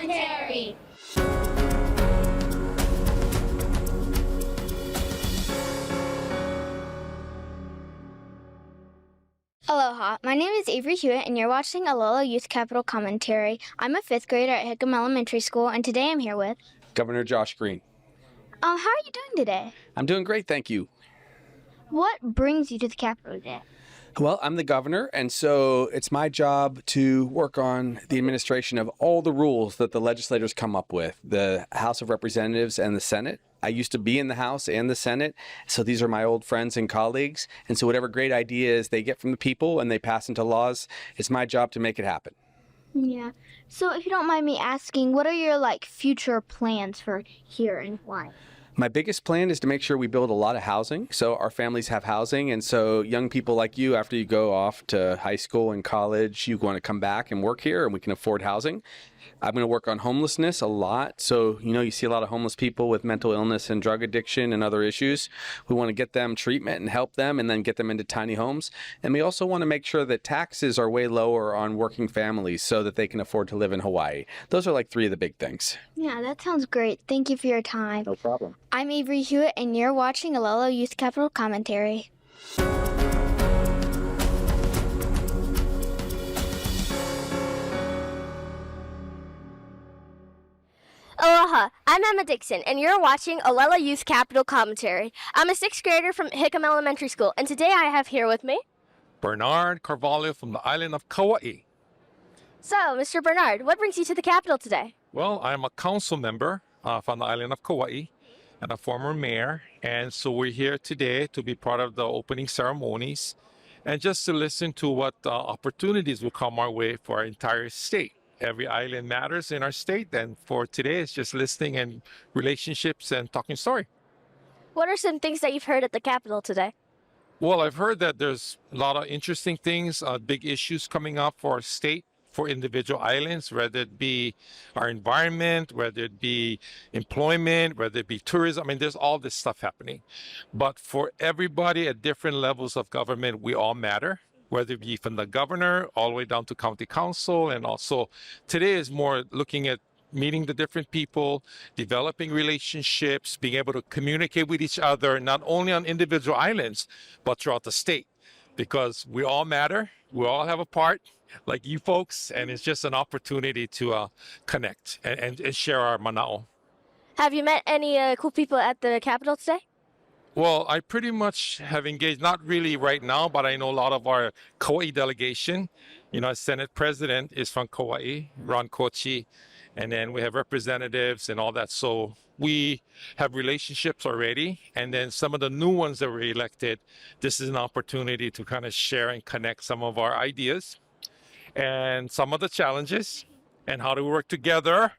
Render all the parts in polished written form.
Commentary. Aloha, my name is Avery Hewitt, and you're watching Alola Youth Capital Commentary. I'm a 5th grader at Hickam Elementary School, and today I'm here with... Governor Josh Green. How are you doing today? I'm doing great, thank you. What brings you to the Capitol today? Well, I'm the governor, and so it's my job to work on the administration of all the rules that the legislators come up with, the House of Representatives and the Senate. I used to be in the House and the Senate, so these are my old friends and colleagues. And so whatever great ideas they get from the people and they pass into laws, it's my job to make it happen. Yeah. So if you don't mind me asking, what are your future plans for here in Hawaii? My biggest plan is to make sure we build a lot of housing, so our families have housing, and so young people like you, after you go off to high school and college, you want to come back and work here, and we can afford housing. I'm going to work on homelessness a lot. So, you see a lot of homeless people with mental illness and drug addiction and other issues. We want to get them treatment and help them and then get them into tiny homes. And we also want to make sure that taxes are way lower on working families so that they can afford to live in Hawaii. Those are 3 of the big things. Yeah, that sounds great. Thank you for your time. No problem. I'm Avery Hewitt, and you're watching Alola Youth Capital Commentary. Aloha, I'm Emma Dixon, and you're watching Alola Youth Capital Commentary. I'm a 6th grader from Hickam Elementary School, and today I have here with me... Bernard Carvalho from the island of Kauai. So, Mr. Bernard, what brings you to the Capitol today? Well, I'm a council member from the island of Kauai and a former mayor, and so we're here today to be part of the opening ceremonies and just to listen to what opportunities will come our way for our entire state. Every island matters in our state, and for today, it's just listening and relationships and talking story. What are some things that you've heard at the Capitol today? Well, I've heard that there's a lot of interesting things, big issues coming up for our state, for individual islands, whether it be our environment, whether it be employment, whether it be tourism. I mean, there's all this stuff happening. But for everybody at different levels of government, we all matter, whether it be from the governor all the way down to county council. And also today is more looking at meeting the different people, developing relationships, being able to communicate with each other, not only on individual islands, but throughout the state, because we all matter. We all have a part, like you folks, and it's just an opportunity to connect and share our mana'o. Have you met any cool people at the Capitol today? Well, I pretty much have engaged, not really right now, but I know a lot of our Kauai delegation. Our Senate president is from Kauai, Ron Kochi, and then we have representatives and all that. So we have relationships already. And then some of the new ones that were elected, this is an opportunity to kind of share and connect some of our ideas and some of the challenges and how to work together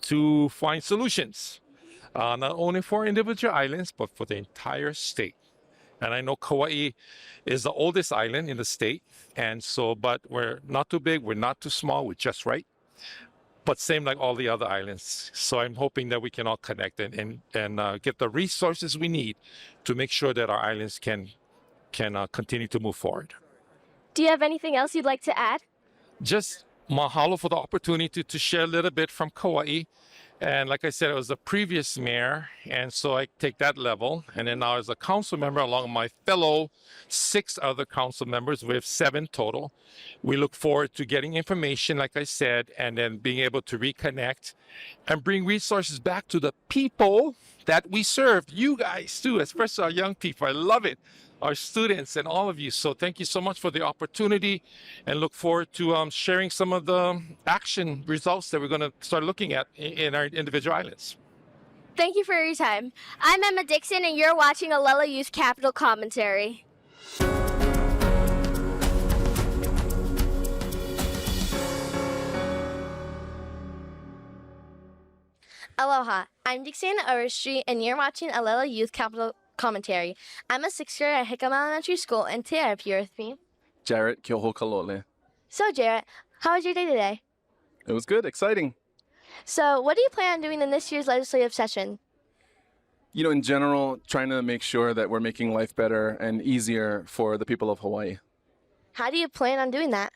to find solutions. Not only for individual islands, but for the entire state. And I know Kauai is the oldest island in the state. And so, but we're not too big, we're not too small, we're just right. But same like all the other islands. So I'm hoping that we can all connect and get the resources we need to make sure that our islands can continue to move forward. Do you have anything else you'd like to add? Just mahalo for the opportunity to share a little bit from Kauai. And like I said, I was the previous mayor, and so I take that level. And then now as a council member, along with my fellow 6 other council members, we have 7 total. We look forward to getting information, like I said, and then being able to reconnect and bring resources back to the people that we serve. You guys too, especially our young people. I love it. Our students and all of you. So thank you so much for the opportunity, and look forward to sharing some of the action results that we're going to start looking at in our individual islands. Thank you for your time. I'm Emma Dixon, and you're watching Alola Youth Capital Commentary. Aloha, I'm Dixon Oristri, and you're watching Alola Youth Capital Commentary. I'm a 6th grader at Hickam Elementary School, and today I have here with me Jarrett Kyohokalole. So, Jarrett, how was your day today? It was good, exciting. So, what do you plan on doing in this year's legislative session? In general, trying to make sure that we're making life better and easier for the people of Hawaii. How do you plan on doing that?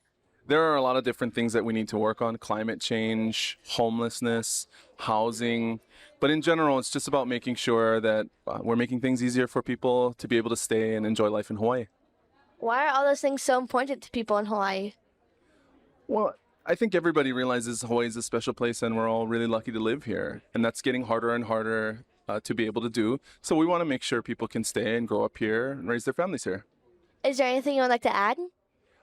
There are a lot of different things that we need to work on: climate change, homelessness, housing. But in general, it's just about making sure that we're making things easier for people to be able to stay and enjoy life in Hawaii. Why are all those things so important to people in Hawaii? Well, I think everybody realizes Hawaii is a special place and we're all really lucky to live here. And that's getting harder and harder to be able to do. So we want to make sure people can stay and grow up here and raise their families here. Is there anything you would like to add?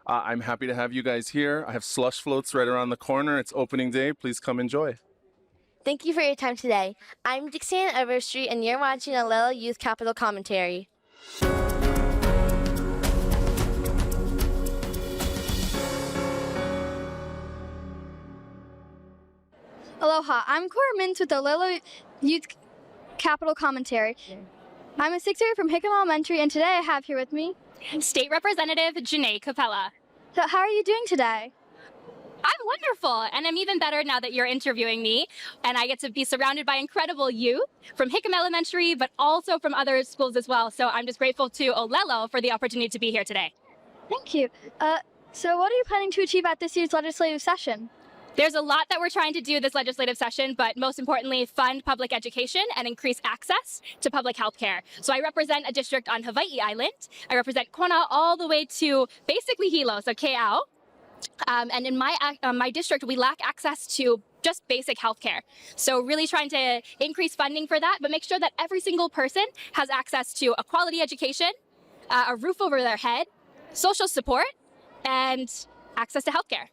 I'm happy to have you guys here. I have slush floats right around the corner. It's opening day. Please come enjoy. Thank you for your time today. I'm Dixana Overstreet, and you're watching Olelo Youth Capital Commentary. Aloha, I'm Cora Mintz with the Olelo Youth Capital Commentary. I'm a sixth grader from Hickam Elementary, and today I have here with me State Representative Janae Capella. So how are you doing today? I'm wonderful, and I'm even better now that you're interviewing me, and I get to be surrounded by incredible youth from Hickam Elementary, but also from other schools as well. So I'm just grateful to Olelo for the opportunity to be here today. Thank you. So what are you planning to achieve at this year's legislative session? There's a lot that we're trying to do this legislative session, but most importantly, fund public education and increase access to public health care. So I represent a district on Hawaii Island. I represent Kona all the way to basically Hilo, so Ke'au. And in my district, we lack access to just basic health care. So really trying to increase funding for that, but make sure that every single person has access to a quality education, a roof over their head, social support, and access to health care.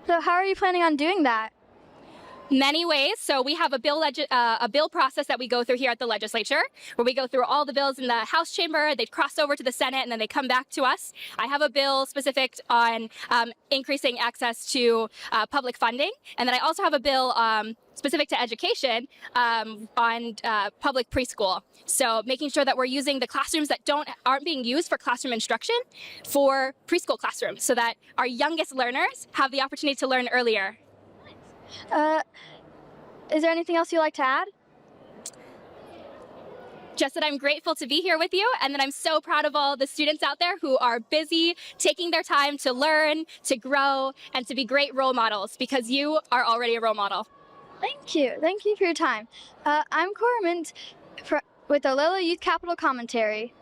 So how are you planning on doing that? Many ways. So we have a bill process that we go through here at the legislature, where we go through all the bills in the House chamber, they cross over to the Senate, and then they come back to us. I have a bill specific on increasing access to public funding, and then I also have a bill specific to education on public preschool. So making sure that we're using the classrooms that aren't being used for classroom instruction for preschool classrooms, so that our youngest learners have the opportunity to learn earlier. Is there anything else you'd like to add? Just that I'm grateful to be here with you, and that I'm so proud of all the students out there who are busy taking their time to learn, to grow, and to be great role models, because you are already a role model. Thank you. Thank you for your time. I'm Cora Mintz with the Olelo Youth Capital Commentary.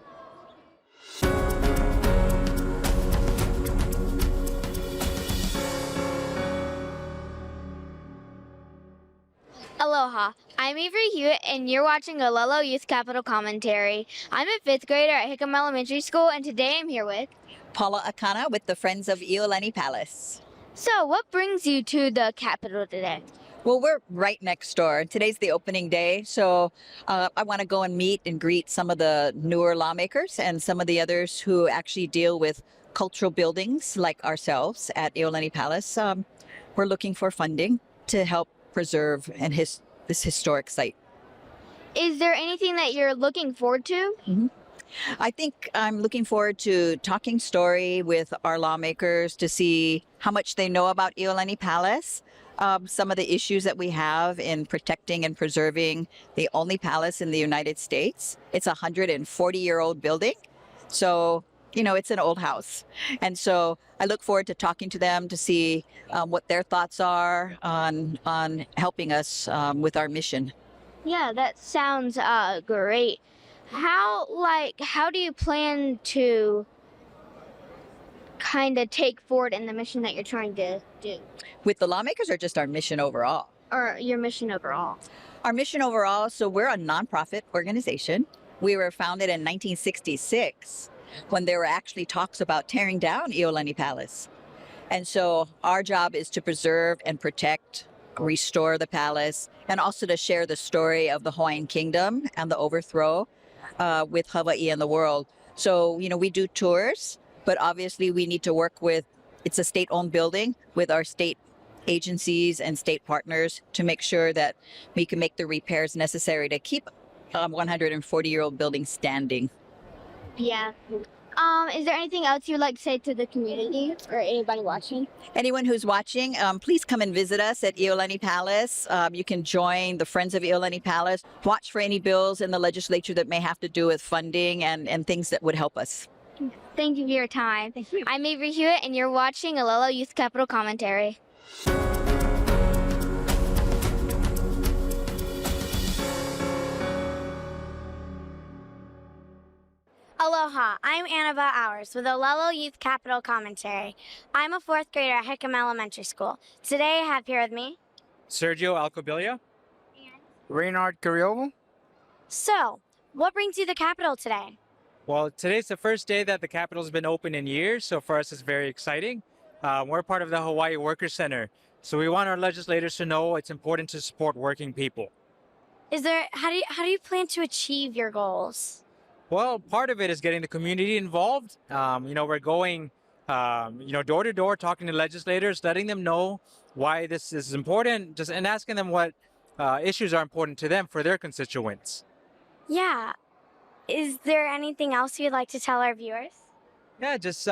Aloha, I'm Avery Hewitt, and you're watching Olelo Youth Capital Commentary. I'm a fifth grader at Hickam Elementary School, and today I'm here with Paula Akana with the Friends of Iolani Palace. So, what brings you to the Capitol today? Well, we're right next door. Today's the opening day, so I want to go and meet and greet some of the newer lawmakers and some of the others who actually deal with cultural buildings like ourselves at Iolani Palace. We're looking for funding to help preserve this historic site. Is there anything that you're looking forward to? I think I'm looking forward to talking story with our lawmakers to see how much they know about Iolani Palace, some of the issues that we have in protecting and preserving the only palace in the United States. It's a 140-year-old building, so it's an old house. And so I look forward to talking to them to see what their thoughts are on helping us with our mission. Yeah, that sounds great. How do you plan to kind of take forward in the mission that you're trying to do? With the lawmakers, or just our mission overall? Or your mission overall? Our mission overall, so we're a nonprofit organization. We were founded in 1966 when there were actually talks about tearing down Iolani Palace. And so our job is to preserve and protect, restore the palace, and also to share the story of the Hawaiian Kingdom and the overthrow with Hawaii and the world. So, we do tours, but obviously we need to work with, it's a state-owned building, with our state agencies and state partners to make sure that we can make the repairs necessary to keep a 140-year-old building standing. Yeah. Is there anything else you would like to say to the community or anybody watching? Anyone who's watching, please come and visit us at Iolani Palace. You can join the Friends of Iolani Palace. Watch for any bills in the legislature that may have to do with funding and things that would help us. Thank you for your time. Thank you. I'm Avery Hewitt, and you're watching Olelo Youth Capital Commentary. Aloha, I'm Annabelle Hours with Olelo Youth Capital Commentary. I'm a fourth grader at Hickam Elementary School. Today I have here with me. Sergio Alcobilia. Reynard Carrillo. So, what brings you to the Capitol today? Well, today's the first day that the Capitol's been open in years, so for us it's very exciting. We're part of the Hawaii Workers Center, so we want our legislators to know it's important to support working people. How do you plan to achieve your goals? Well, part of it is getting the community involved. We're going, door to door, talking to legislators, letting them know why this is important, and asking them what issues are important to them for their constituents. Yeah. Is there anything else you'd like to tell our viewers? Yeah, this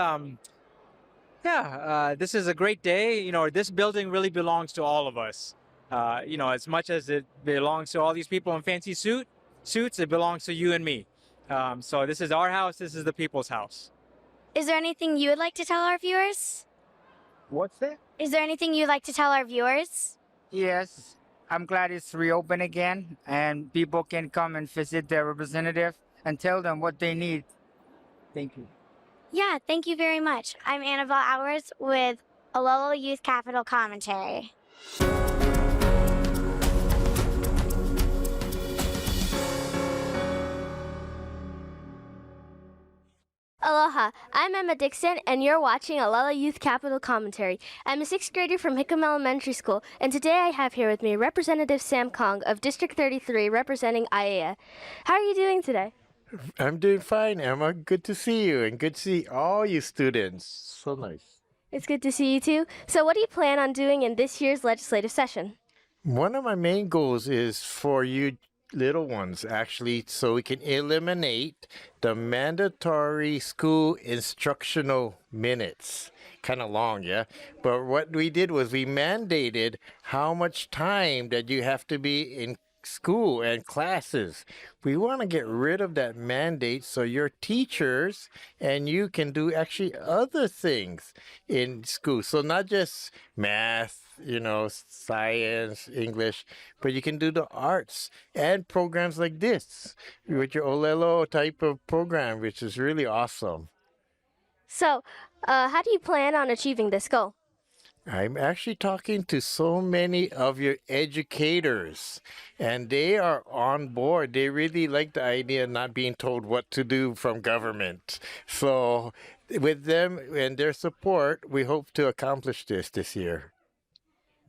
is a great day. This building really belongs to all of us. As much as it belongs to all these people in fancy suits, it belongs to you and me. So this is our house. This is the people's house. Is there anything you would like to tell our viewers? What's that? Is there anything you'd like to tell our viewers? Yes, I'm glad it's reopened again and people can come and visit their representative and tell them what they need. Thank you. Yeah, thank you very much. I'm Annabelle Hours with Olelo Youth Capital Commentary. Aloha, I'm Emma Dixon, and you're watching Olelo Youth Capital Commentary. I'm a sixth grader from Hickam Elementary School, and today I have here with me Representative Sam Kong of District 33 representing Aiea. How are you doing today? I'm doing fine, Emma. Good to see you, and good to see all you students. So nice. It's good to see you too. So what do you plan on doing in this year's legislative session? One of my main goals is for you little ones, actually, so we can eliminate the mandatory school instructional minutes. Kind of long, yeah? But what we did was we mandated how much time that you have to be in school and classes. We want to get rid of that mandate so your teachers and you can do actually other things in school. So not just math, science, English, but you can do the arts and programs like this with your Olelo type of program, which is really awesome. So, how do you plan on achieving this goal? I'm actually talking to so many of your educators, and they are on board. They really like the idea of not being told what to do from government. So with them and their support, we hope to accomplish this year.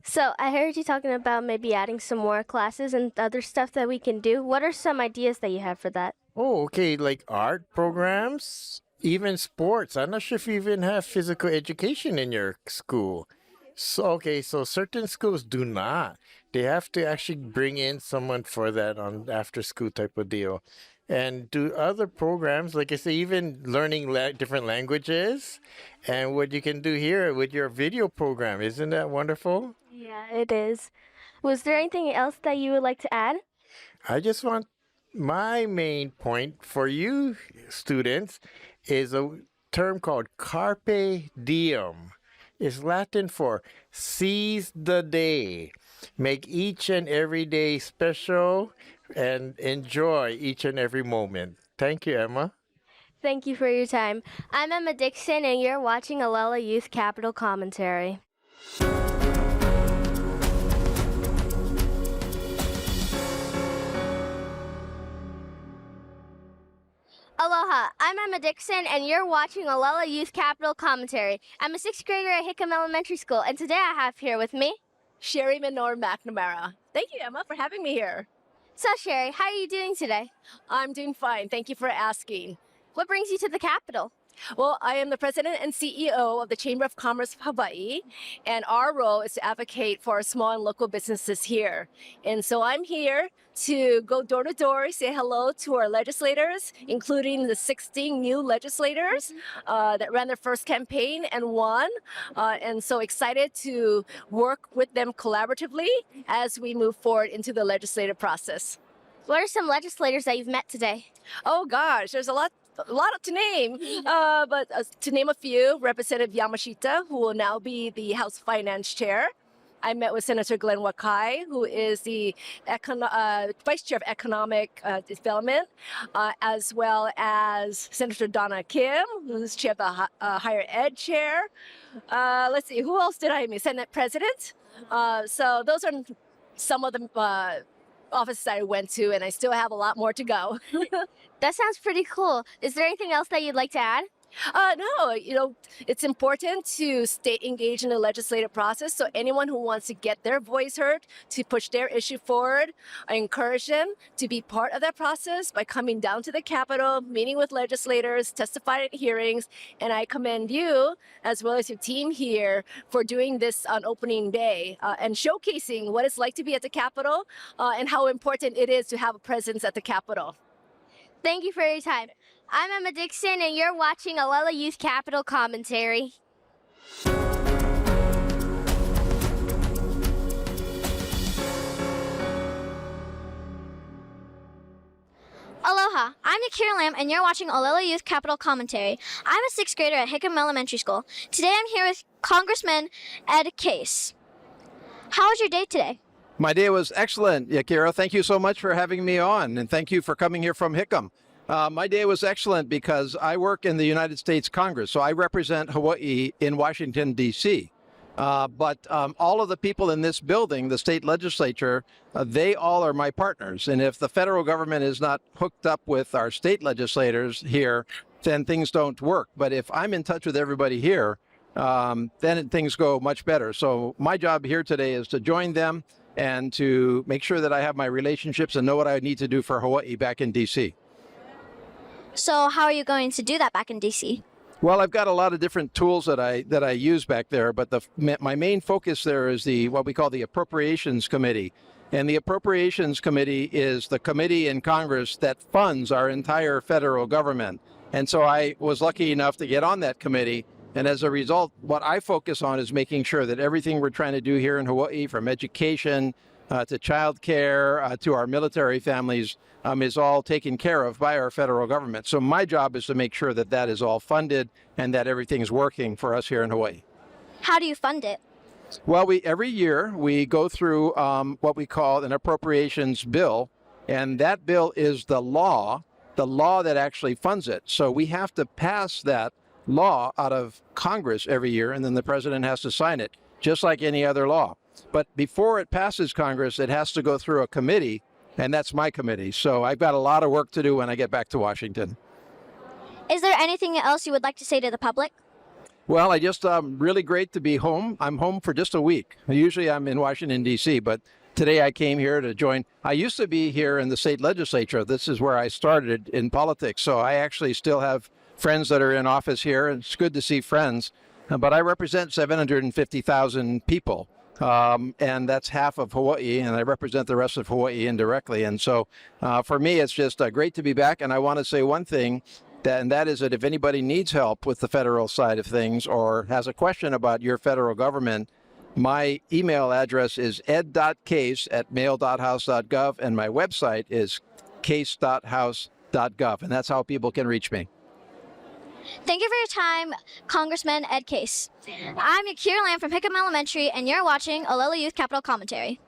So, I heard you talking about maybe adding some more classes and other stuff that we can do. What are some ideas that you have for that? Oh, okay, like art programs, even sports. I'm not sure if you even have physical education in your school. So certain schools do not. They have to actually bring in someone for that on after school type of deal. And do other programs, like I say, even learning different languages. And what you can do here with your video program. Isn't that wonderful? Yeah, it is. Was there anything else that you would like to add? I just want my main point for you students is a term called carpe diem. It's Latin for seize the day. Make each and every day special and enjoy each and every moment. Thank you, Emma. Thank you for your time. I'm Emma Dixon, and you're watching Olelo Youth Capital Commentary. Aloha, I'm Emma Dixon, and you're watching Olelo Youth Capital Commentary. I'm a sixth grader at Hickam Elementary School, and today I have here with me Sherry Minor McNamara. Thank you, Emma, for having me here. So, Sherry, how are you doing today? I'm doing fine. Thank you for asking. What brings you to the Capitol? Well, I am the president and CEO of the Chamber of Commerce of Hawaii, and our role is to advocate for our small and local businesses here. And so I'm here to go door to door, say hello to our legislators, including the 16 new legislators that ran their first campaign and won. And so excited to work with them collaboratively as we move forward into the legislative process. What are some legislators that you've met today? Oh gosh, there's a lot a lot to name. But to name a few, Representative Yamashita, who will now be the House Finance Chair. I met with Senator Glenn Wakai, who is the Vice Chair of Economic Development, as well as Senator Donna Kim, who's Chair of the Higher Ed Chair. Let's see, who else did I meet? Senate President. So those are some of the offices I went to, and I still have a lot more to go. That sounds pretty cool. Is there anything else that you'd like to add? No, it's important to stay engaged in the legislative process. So anyone who wants to get their voice heard, to push their issue forward, I encourage them to be part of that process by coming down to the Capitol, meeting with legislators, testifying at hearings. And I commend you, as well as your team here, for doing this on opening day and showcasing what it's like to be at the Capitol and how important it is to have a presence at the Capitol. Thank you for your time. I'm Emma Dixon, and you're watching Oglala Youth Capital Commentary. Aloha, I'm Yakira Lamb, and you're watching Oglala Youth Capital Commentary. I'm a 6th grader at Hickam Elementary School. Today I'm here with Congressman Ed Case. How was your day today? My day was excellent, Yakira. Thank you so much for having me on, and thank you for coming here from Hickam. My day was excellent because I work in the United States Congress, so I represent Hawaii in Washington, D.C. But all of the people in this building, the state legislature, they all are my partners. And if the federal government is not hooked up with our state legislators here, then things don't work. But if I'm in touch with everybody here, then things go much better. So my job here today is to join them and to make sure that I have my relationships and know what I need to do for Hawaii back in D.C. So how are you going to do that back in D.C.? Well, I've got a lot of different tools that I use back there, but my main focus there is what we call the Appropriations Committee. And the Appropriations Committee is the committee in Congress that funds our entire federal government. And so I was lucky enough to get on that committee. And as a result, what I focus on is making sure that everything we're trying to do here in Hawaii, from education to child care to our military families, is all taken care of by our federal government. So my job is to make sure that that is all funded and that everything's working for us here in Hawaii. How do you fund it? Well, every year we go through what we call an appropriations bill, and that bill is the law that actually funds it. So we have to pass that law out of Congress every year, and then the president has to sign it, just like any other law. But before it passes Congress, it has to go through a committee, and that's my committee. So I've got a lot of work to do when I get back to Washington. Is there anything else you would like to say to the public? Well, I just really great to be home. I'm home for just a week. Usually I'm in Washington, D.C., but today I came here to join. I used to be here in the state legislature. This is where I started in politics. So I actually still have friends that are in office here, and it's good to see friends. But I represent 750,000 people. And that's half of Hawaii, and I represent the rest of Hawaii indirectly. And so for me, it's just great to be back. And I want to say one thing, and that is that if anybody needs help with the federal side of things or has a question about your federal government, my email address is ed.case@mail.house.gov, and my website is case.house.gov, and that's how people can reach me. Thank you for your time, Congressman Ed Case. I'm Yakira Lamb from Hickam Elementary, and you're watching Oglala Youth Capital Commentary.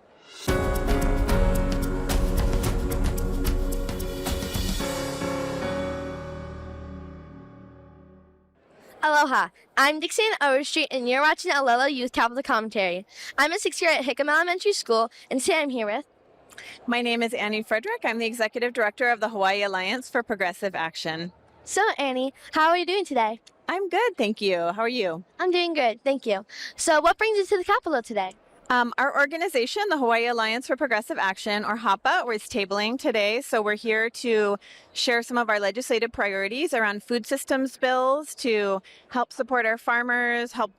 Aloha, I'm Dixon Overstreet, and you're watching Oglala Youth Capital Commentary. I'm a 6th year at Hickam Elementary School, and today I'm here with... My name is Annie Frederick. I'm the Executive Director of the Hawaii Alliance for Progressive Action. So, Annie, how are you doing today? I'm good, thank you. How are you? I'm doing good, thank you. So, what brings you to the Capitol today? Our organization, the Hawaii Alliance for Progressive Action, or HAPA, is tabling today. So we're here to share some of our legislative priorities around food systems bills to help support our farmers, help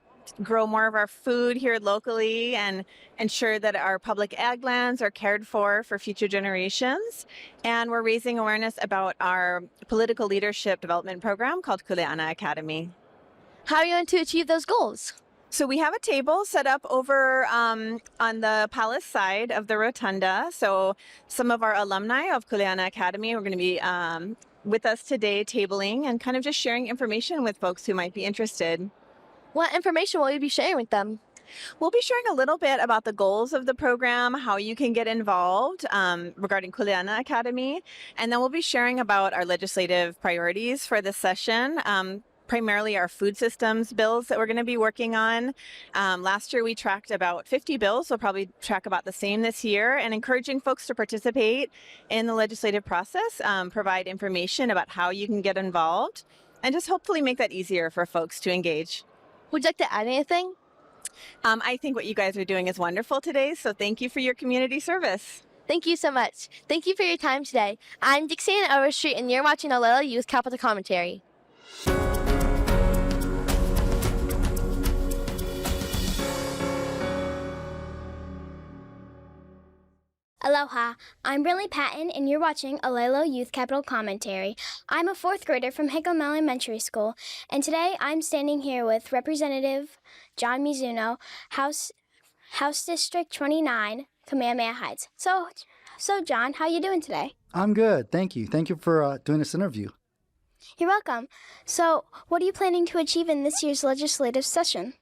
grow more of our food here locally, and ensure that our public ag lands are cared for future generations. And we're raising awareness about our political leadership development program called Kuleana Academy. How are you going to achieve those goals? So we have a table set up over on the palace side of the rotunda. So some of our alumni of Kuleana Academy are going to be with us today tabling and kind of just sharing information with folks who might be interested. What information will you be sharing with them? We'll be sharing a little bit about the goals of the program, how you can get involved regarding Kuleana Academy, and then we'll be sharing about our legislative priorities for this session. Primarily our food systems bills that we're going to be working on. Last year we tracked about 50 bills. We'll probably track about the same this year, and encouraging folks to participate in the legislative process, provide information about how you can get involved, and just hopefully make that easier for folks to engage. Would you like to add anything? I think what you guys are doing is wonderful today, so thank you for your community service. Thank you so much. Thank you for your time today. I'm Dixie Overstreet, and you're watching Olela Youth Capital Commentary. Aloha, I'm Brinley Patton, and you're watching Olelo Youth Capital Commentary. I'm a 4th grader from Hickam Elementary School, and today I'm standing here with Representative John Mizuno, House District 29, Kamehameha Heights. So John, how you doing today? I'm good, thank you. Thank you for doing this interview. You're welcome. So, what are you planning to achieve in this year's legislative session?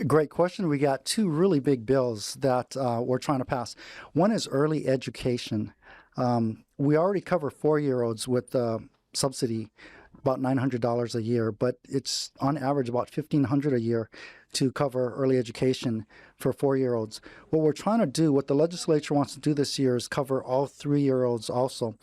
Great question. We got 2 really big bills that we're trying to pass. One is early education. We already cover 4-year-olds with subsidy, about $900 a year, but it's on average about $1,500 a year to cover early education for 4-year-olds. What we're trying to do, what the legislature wants to do this year, is cover all 3-year-olds also,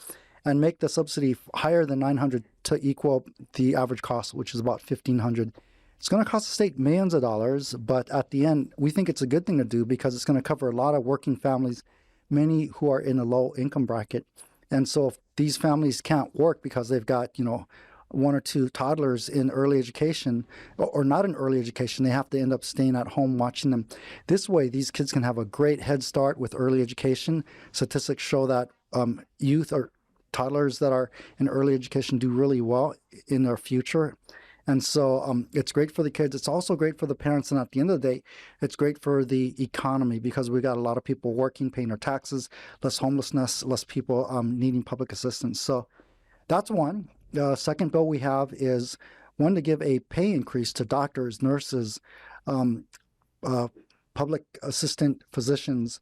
and make the subsidy higher than $900 to equal the average cost, which is about $1,500. It's going to cost the state millions of dollars, but at the end, we think it's a good thing to do because it's going to cover a lot of working families, many who are in a low income bracket. And so if these families can't work because they've got, 1 or 2 toddlers in early education or not in early education, they have to end up staying at home watching them. This way, these kids can have a great head start with early education. Statistics show that youth or toddlers that are in early education do really well in their future. And so it's great for the kids. It's also great for the parents. And at the end of the day, it's great for the economy because we got a lot of people working, paying their taxes, less homelessness, less people needing public assistance. So that's one. The second bill we have is one to give a pay increase to doctors, nurses, public assistant physicians,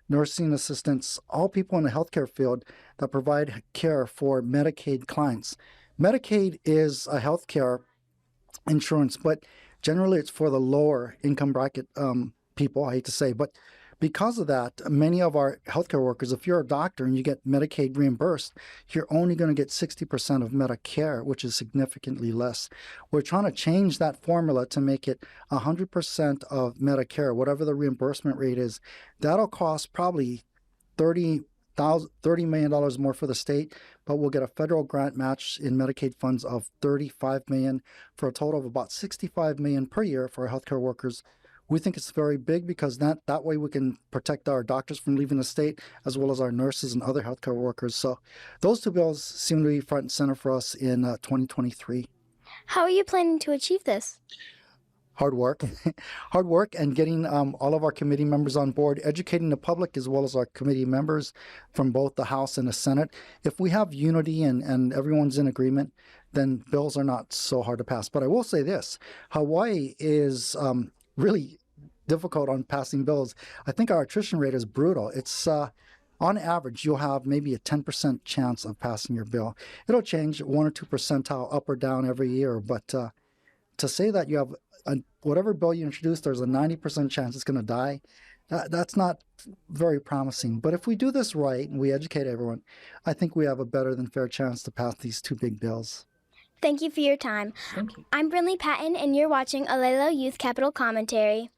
nursing assistants, all people in the healthcare field that provide care for Medicaid clients. Medicaid is a healthcare insurance, but generally it's for the lower income bracket people, I hate to say. But because of that, many of our healthcare workers, if you're a doctor and you get Medicaid reimbursed, you're only going to get 60% of Medicare, which is significantly less. We're trying to change that formula to make it 100% of Medicare, whatever the reimbursement rate is. That'll cost probably $30 million more for the state, but we'll get a federal grant match in Medicaid funds of $35 million for a total of about $65 million per year for our healthcare workers. We think it's very big because that way we can protect our doctors from leaving the state, as well as our nurses and other healthcare workers. So those 2 bills seem to be front and center for us in 2023. How are you planning to achieve this? Hard work. Hard work and getting all of our committee members on board, educating the public as well as our committee members from both the House and the Senate. If we have unity and everyone's in agreement, then bills are not so hard to pass. But I will say this, Hawaii is really difficult on passing bills. I think our attrition rate is brutal. It's on average, you'll have maybe a 10% chance of passing your bill. It'll change 1 or 2 percentile up or down every year, but to say that you have whatever bill you introduce, there's a 90% chance it's going to die, that's not very promising. But if we do this right and we educate everyone, I think we have a better than fair chance to pass these 2 big bills. Thank you for your time. Thank you. I'm Brinley Patton, and you're watching Olelo Youth Capital Commentary.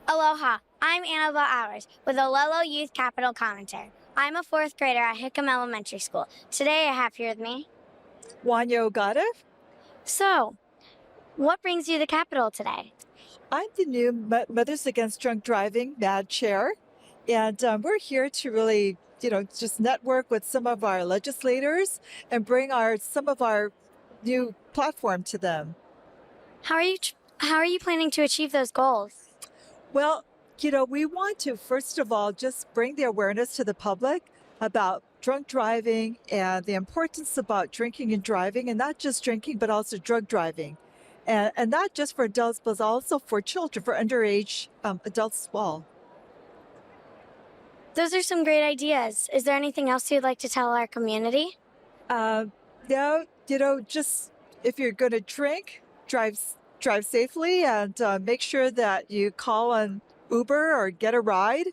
Aloha, I'm Annabelle Hours with Olelo Youth Capital Commentary. I'm a 4th grader at Hickam Elementary School. Today I have here with me Wanya Ogata. So, what brings you to the Capitol today? I'm the new Mothers Against Drunk Driving MAD chair, And we're here to really, just network with some of our legislators and bring some of our new platform to them. How are you planning to achieve those goals? Well, we want to, first of all, just bring the awareness to the public about drunk driving and the importance about drinking and driving, and not just drinking, but also drug driving. And not just for adults, but also for children, for underage adults as well. Those are some great ideas. Is there anything else you'd like to tell our community? Yeah, just if you're going to drink, drive safely, and make sure that you call on Uber or get a ride.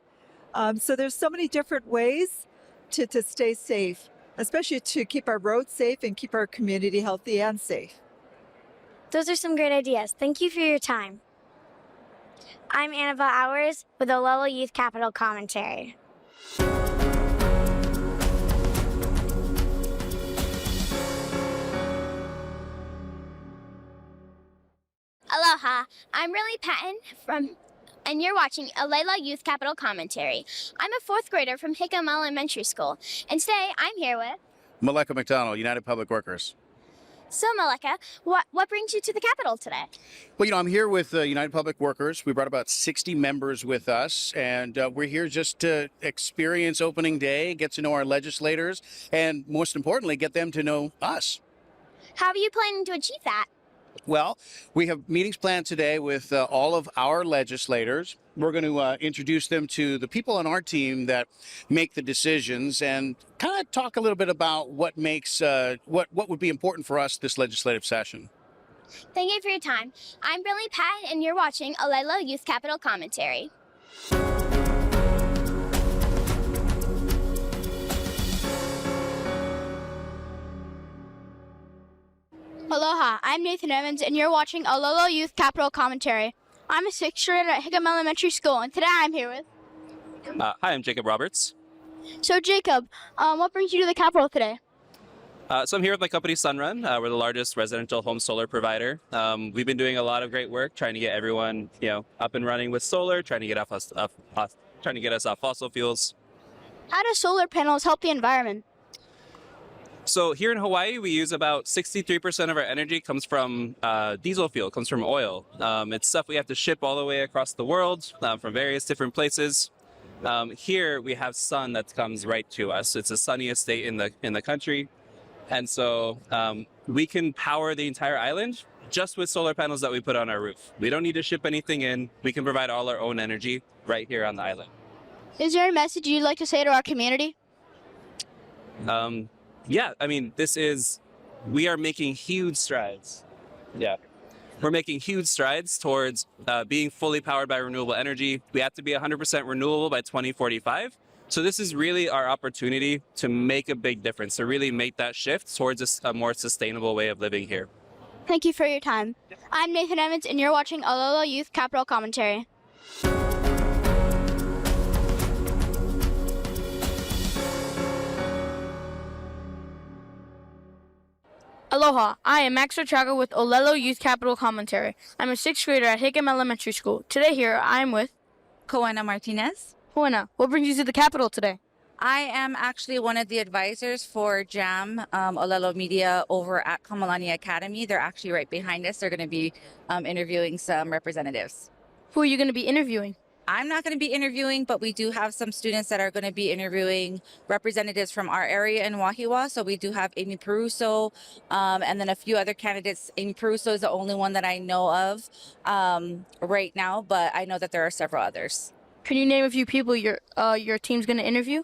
So there's so many different ways to stay safe, especially to keep our roads safe and keep our community healthy and safe. Those are some great ideas. Thank you for your time. I'm Annabelle Hours with Olelo Youth Capital Commentary. Aloha, I'm Riley Patton and you're watching Olelo Youth Capital Commentary. I'm a 4th grader from Hickam Elementary School, and today I'm here with Maleka McDonald, United Public Workers. So Maleka, what brings you to the Capitol today? Well, I'm here with United Public Workers. We brought about 60 members with us, and we're here just to experience opening day, get to know our legislators, and most importantly, get them to know us. How are you planning to achieve that? Well, we have meetings planned today with all of our legislators. We're going to introduce them to the people on our team that make the decisions and kind of talk a little bit about what makes what would be important for us this legislative session. Thank you for your time. I'm Riley Patton, and you're watching Olelo Youth Capital Commentary. Aloha, I'm Nathan Evans, and you're watching Olelo Youth Capital Commentary. I'm a 6th grader at Hickam Elementary School, and today I'm here with... Hi, I'm Jacob Roberts. So Jacob, what brings you to the Capitol today? So I'm here with my company Sunrun. We're the largest residential home solar provider. We've been doing a lot of great work trying to get everyone, up and running with solar, trying to get us off fossil fuels. How do solar panels help the environment? So here in Hawaii, we use about 63% of our energy comes from diesel fuel, comes from oil. It's stuff we have to ship all the way across the world from various different places. Here we have sun that comes right to us. It's the sunniest state in the country. And so we can power the entire island just with solar panels that we put on our roof. We don't need to ship anything in. We can provide all our own energy right here on the island. Is there a message you'd like to say to our community? Yeah, we are making huge strides. Yeah. We're making huge strides towards being fully powered by renewable energy. We have to be 100% renewable by 2045. So this is really our opportunity to make a big difference, to really make that shift towards a more sustainable way of living here. Thank you for your time. I'm Nathan Evans, and you're watching Olelo Youth Capital Commentary. Aloha, I am Max Ochaga with Olelo Youth Capital Commentary. I'm a 6th grader at Hickam Elementary School. Today here, I am with Koena Martinez. Koena, what brings you to the Capitol today? I am actually one of the advisors for JAM, Olelo Media over at Kamalani Academy. They're actually right behind us. They're going to be interviewing some representatives. Who are you going to be interviewing? I'm not going to be interviewing, but we do have some students that are going to be interviewing representatives from our area in Wahiawa. So we do have Amy Peruso and then a few other candidates. Amy Peruso is the only one that I know of right now, but I know that there are several others. Can you name a few people your team's going to interview?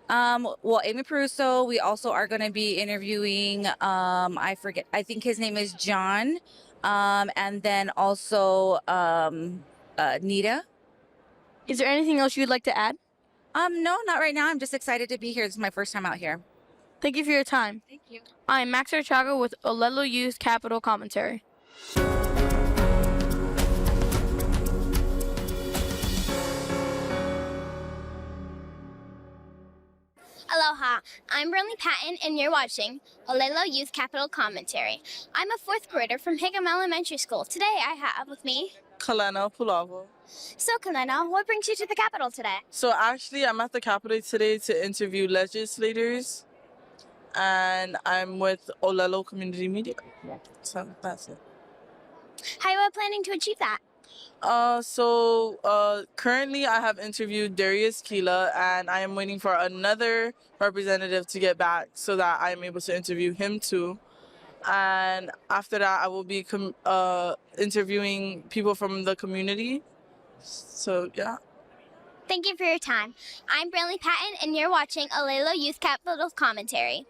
Well, Amy Peruso, we also are going to be interviewing, I think his name is John, and then also Nita. Is there anything else you'd like to add? No, not right now. I'm just excited to be here. This is my first time out here. Thank you for your time. Thank you. I'm Max Ochaga with Olelo Youth Capital Commentary. Aloha, I'm Riley Patton, and you're watching Olelo Youth Capital Commentary. I'm a 4th grader from Hickam Elementary School. Today I have with me Kalena Pulavo. So, Kalena, what brings you to the Capitol today? So actually, I'm at the Capitol today to interview legislators, and I'm with Olelo Community Media. So that's it. How are you planning to achieve that? Currently I have interviewed Darius Keela, and I am waiting for another representative to get back so that I am able to interview him too. And after that, I will be interviewing people from the community. So, yeah. Thank you for your time. I'm Brantley Patton, and you're watching Olelo Youth Capitol Commentary.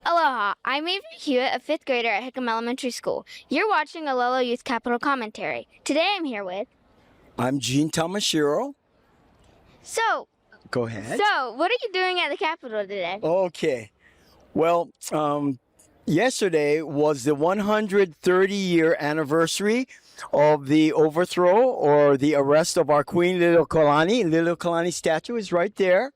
Aloha, I'm Avery Hewitt, a 5th grader at Hickam Elementary School. You're watching Olelo Youth Capitol Commentary. Today I'm here with... I'm Gene Tamashiro. So, Go ahead. what are you doing at the Capitol today? Okay. Well, yesterday was the 130-year anniversary of the overthrow or the arrest of our Queen Liliuokalani. Liliuokalani statue is right there.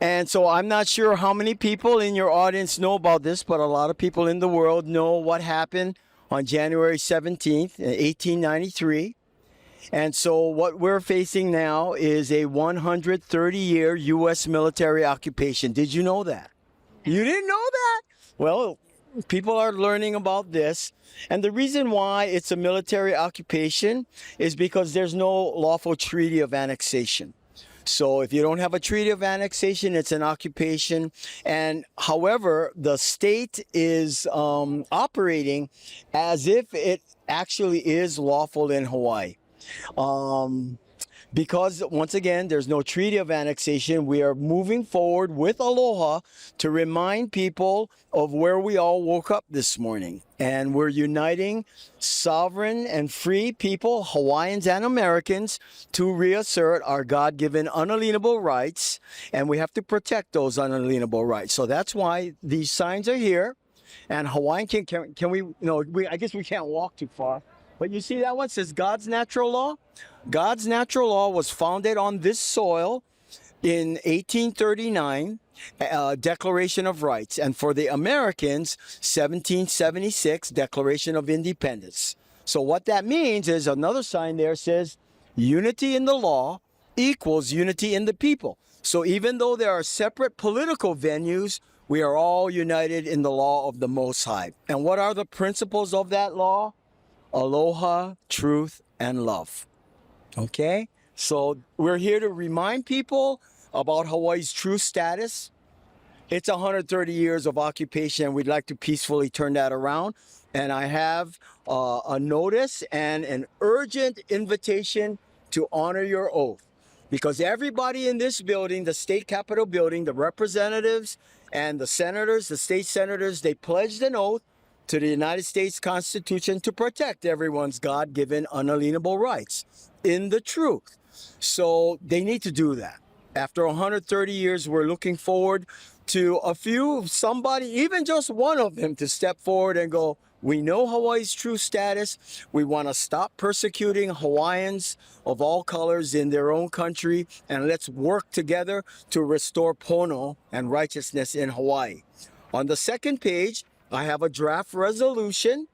And so I'm not sure how many people in your audience know about this, but a lot of people in the world know what happened on January 17th, 1893. And so what we're facing now is a 130-year U.S. military occupation. Did you know that? You didn't know that? Well, people are learning about this. And the reason why it's a military occupation is because there's no lawful treaty of annexation. So if you don't have a treaty of annexation, it's an occupation. And however, the state is operating as if it actually is lawful in Hawaii. Because once again, there's no treaty of annexation, we are moving forward with Aloha to remind people of where we all woke up this morning. And we're uniting sovereign and free people, Hawaiians and Americans, to reassert our God-given unalienable rights. And we have to protect those unalienable rights. So that's why these signs are here. And Hawaiian can we, I guess we can't walk too far. But you see that one says God's natural law? God's natural law was founded on this soil in 1839, Declaration of Rights. And for the Americans, 1776, Declaration of Independence. So what that means is another sign there says unity in the law equals unity in the people. So even though there are separate political venues, we are all united in the law of the Most High. And what are the principles of that law? Aloha, truth, and love. Okay? So we're here to remind people about Hawaii's true status. It's 130 years of occupation, and we'd like to peacefully turn that around. And I have a notice and an urgent invitation to honor your oath. Because everybody in this building, the state capitol building, the representatives and the senators, the state senators, they pledged an oath to the United States Constitution to protect everyone's God-given unalienable rights in the truth. So they need to do that. After 130 years, we're looking forward to somebody, even just one of them, to step forward and go, we know Hawaii's true status. We want to stop persecuting Hawaiians of all colors in their own country, and let's work together to restore pono and righteousness in Hawaii. On the second page, I have a draft resolution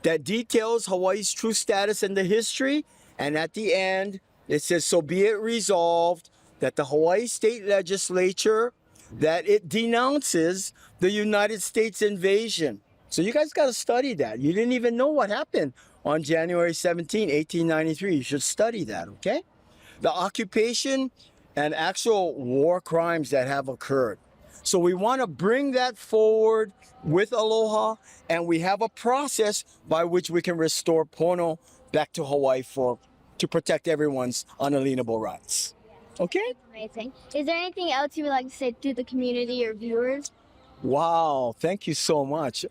that details Hawaii's true status and the history. And at the end, it says, so be it resolved that the Hawaii State Legislature, that it denounces the United States invasion. So you guys got to study that. You didn't even know what happened on January 17, 1893. You should study that, okay? The occupation and actual war crimes that have occurred. So we want to bring that forward with Aloha, and we have a process by which we can restore pono back to Hawaii to protect everyone's unalienable rights. Okay? Amazing. Is there anything else you would like to say to the community or viewers? Wow, thank you so much.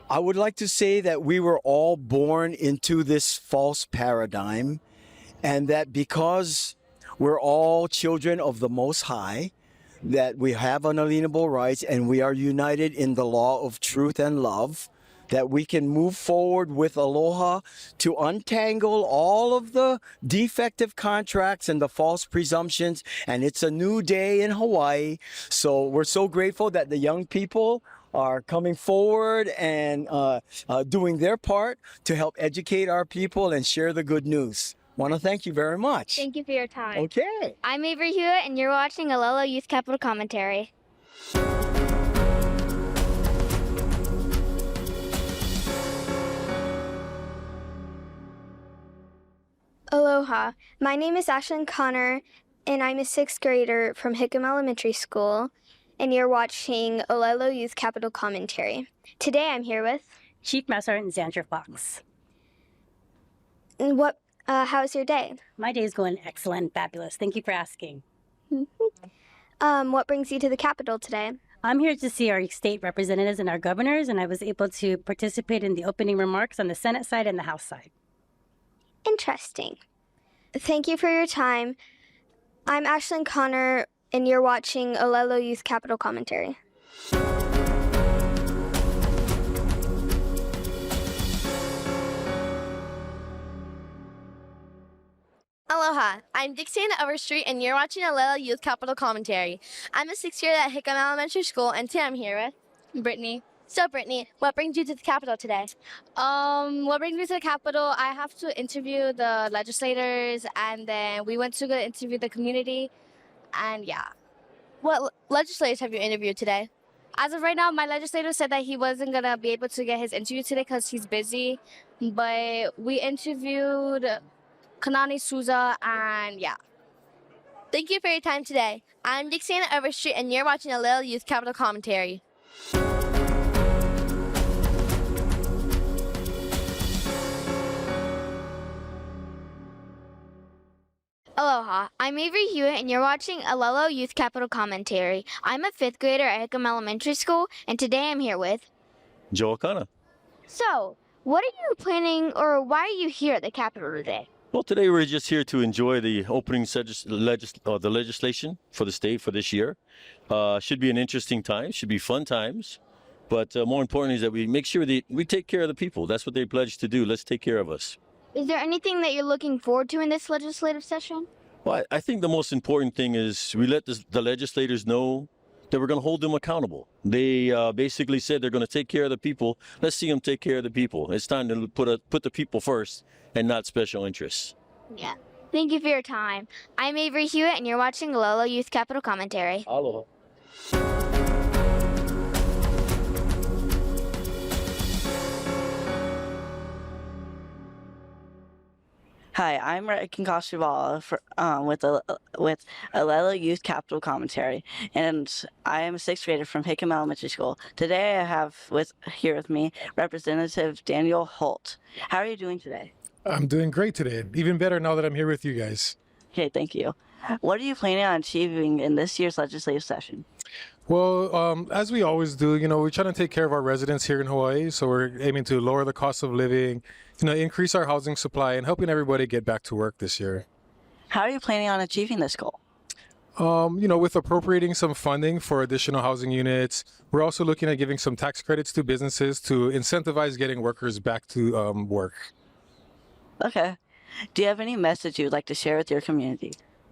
I would like to say that we were all born into this false paradigm, and that because we're all children of the Most High, that we have unalienable rights and we are united in the law of truth and love, that we can move forward with Aloha to untangle all of the defective contracts and the false presumptions. And it's a new day in Hawaii. So we're so grateful that the young people are coming forward and doing their part to help educate our people and share the good news. Want to thank you very much. Thank you for your time. Okay. I'm Avery Hewitt, and you're watching Olelo Youth Capital Commentary. Aloha. My name is Ashlyn Connor, and I'm a 6th grader from Hickam Elementary School, and you're watching Olelo Youth Capital Commentary. Today I'm here with Chief Master and Xandra Fox. And how's your day? My day is going excellent, fabulous. Thank you for asking. What brings you to the Capitol today? I'm here to see our state representatives and our governors, and I was able to participate in the opening remarks on the Senate side and the House side. Interesting. Thank you for your time. I'm Ashlyn Connor, and you're watching Olelo Youth Capital Commentary. Aloha, I'm Dixie Overstreet, and you're watching Olelo Youth Capital Commentary. I'm a 6th grader at Hickam Elementary School, and today I'm here with Brittany. So, Brittany, what brings you to the Capitol today? What brings me to the Capitol? I have to interview the legislators, and then we went to go interview the community, and yeah. What legislators have you interviewed today? As of right now, my legislator said that he wasn't going to be able to get his interview today because he's busy, but we interviewed Kanani Souza, and yeah. Thank you for your time today. I'm Dixie Overstreet, and you're watching Olelo Youth Capital Commentary. Aloha, I'm Avery Hewitt, and you're watching Olelo Youth Capital Commentary. I'm a 5th grader at Hickam Elementary School, and today I'm here with Joe Akana. So, what are you planning, or why are you here at the Capitol today? Well, today we're just here to enjoy the opening the legislation for the state for this year. Should be an interesting time, should be fun times. But more importantly is that we make sure that we take care of the people. That's what they pledged to do. Let's take care of us. Is there anything that you're looking forward to in this legislative session? Well, I think the most important thing is we let the legislators know that we're going to hold them accountable. They basically said they're going to take care of the people. Let's see them take care of the people. It's time to put the people first and not special interests. Yeah. Thank you for your time. I'm Avery Hewitt, and you're watching Olelo Youth Capital Commentary. Aloha. Hi, I'm Rekin Koshivala with Olelo Youth Capital Commentary, and I am a 6th grader from Hickam Elementary School. Today I have here with me Representative Daniel Holt. How are you doing today? I'm doing great today. Even better now that I'm here with you guys. Okay, thank you. What are you planning on achieving in this year's legislative session? Well, as we always do, we're trying to take care of our residents here in Hawaii. So we're aiming to lower the cost of living, increase our housing supply, and helping everybody get back to work this year. How are you planning on achieving this goal? With appropriating some funding for additional housing units, we're also looking at giving some tax credits to businesses to incentivize getting workers back to work. Okay. Do you have any message you would like to share with your community?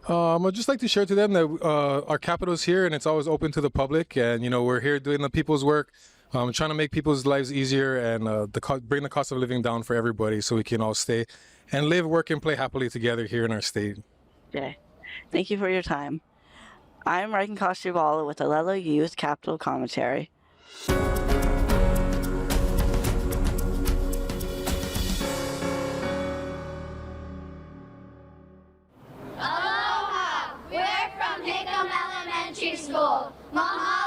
I'd just like to share to them that our Capitol is here and it's always open to the public, and we're here doing the people's work, trying to make people's lives easier and bring the cost of living down for everybody, so we can all stay and live, work, and play happily together here in our state. Okay. Thank you for your time. I'm Rekin Koshivala with Olelo Youth Capital Commentary. Aloha! We're from Hickam Elementary School. Mahalo!